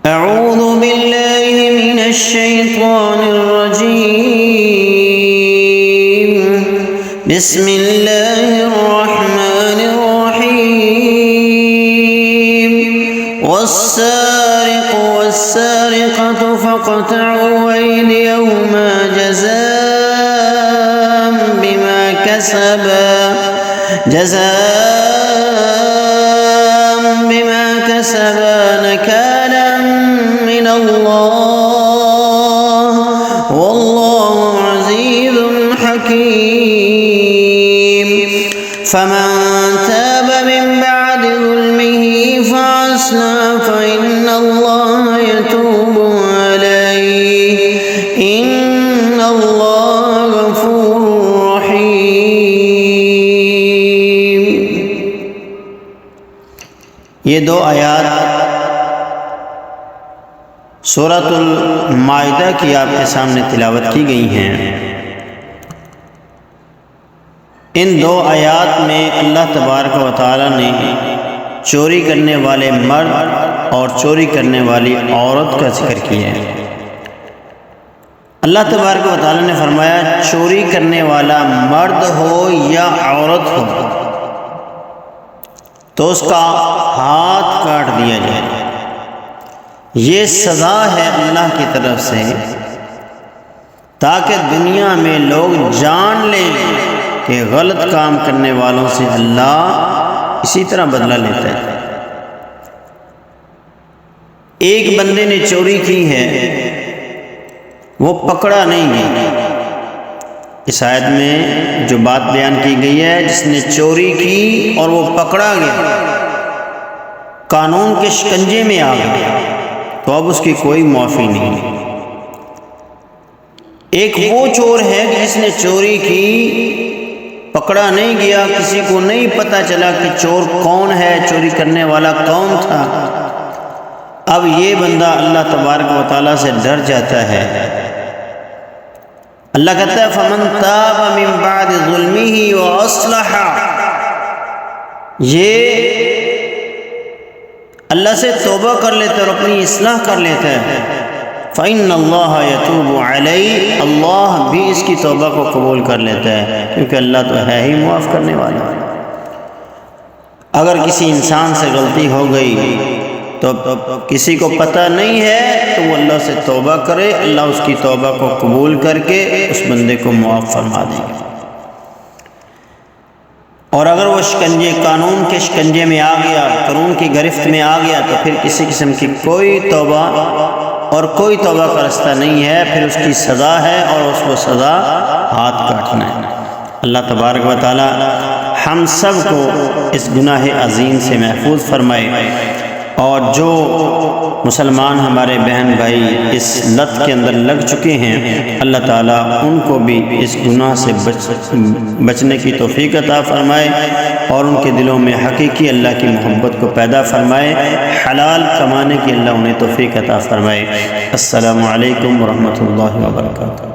أعوذ بالله من الشيطان الرجيم. بسم الله الرحمن الرحيم. والسارق والسارقة فاقطعوا أيديهما جزاء بما كسبا نكالا من الله والله عزيز حكيم. فمن تاب من بعد ظلمه فأصلح فإن الله يتوب عليه إن الله غفور رحيم. یہ دو آیات سورۃ المائدہ کی آپ کے سامنے تلاوت کی گئی ہیں. ان دو آیات میں اللہ تبارک و تعالی نے چوری کرنے والے مرد اور چوری کرنے والی عورت کا ذکر کیا ہے. اللہ تبارک و تعالی نے فرمایا چوری کرنے والا مرد ہو یا عورت ہو تو اس کا ہاتھ کاٹ دیا جائے. یہ سزا ہے اللہ کی طرف سے تاکہ دنیا میں لوگ جان لیں کہ غلط کام کرنے والوں سے اللہ اسی طرح بدلہ لیتا ہے. ایک بندے نے چوری کی ہے، وہ پکڑا نہیں گیا. اس آیت میں جو بات بیان کی گئی ہے، جس نے چوری کی اور وہ پکڑا گیا، قانون کے شکنجے میں آ گیا، تو اب اس کی کوئی معافی نہیں. ایک وہ چور ہے کہ جس نے چوری کی، پکڑا نہیں گیا، کسی کو نہیں پتہ چلا کہ چور کون ہے، چوری کرنے والا کون تھا. اب یہ بندہ اللہ تبارک و تعالیٰ سے ڈر جاتا ہے. اللہ کہتا ہے فَمَن تَابَ مِن بَعْدِ ظُلْمِهِ وَأَصْلَحَ. یہ اللہ سے توبہ کر لیتا ہے اور اپنی اصلاح کر لیتا ہے. فَإِنَّ اللَّهَ يَتُوبُ عَلَيْهِ. اللہ بھی اس کی توبہ کو قبول کر لیتا ہے، کیونکہ اللہ تو ہے ہی معاف کرنے والا. اگر کسی انسان سے غلطی ہو گئی تو کسی کو پتہ نہیں ہے تو وہ اللہ سے توبہ کرے، اللہ اس کی توبہ کو قبول کر کے اس بندے کو معاف فرما دے گا. اور اگر وہ قانون کے شکنجے میں آ گیا، قانون کی گرفت میں آ گیا، تو پھر کسی قسم کی کوئی توبہ اور کوئی توبہ کا راستہ نہیں ہے. پھر اس کی سزا ہے اور اس کو سزا ہاتھ کاٹنا ہے. اللہ تبارک و تعالی ہم سب کو اس گناہ عظیم سے محفوظ فرمائے، اور جو مسلمان ہمارے بہن بھائی اس لت کے اندر لگ چکے ہیں، اللہ تعالیٰ ان کو بھی اس گناہ سے بچنے کی توفیق عطا فرمائے، اور ان کے دلوں میں حقیقی اللہ کی محبت کو پیدا فرمائے، حلال کمانے کی اللہ انہیں توفیق عطا فرمائے. السلام علیکم ورحمۃ اللہ وبرکاتہ.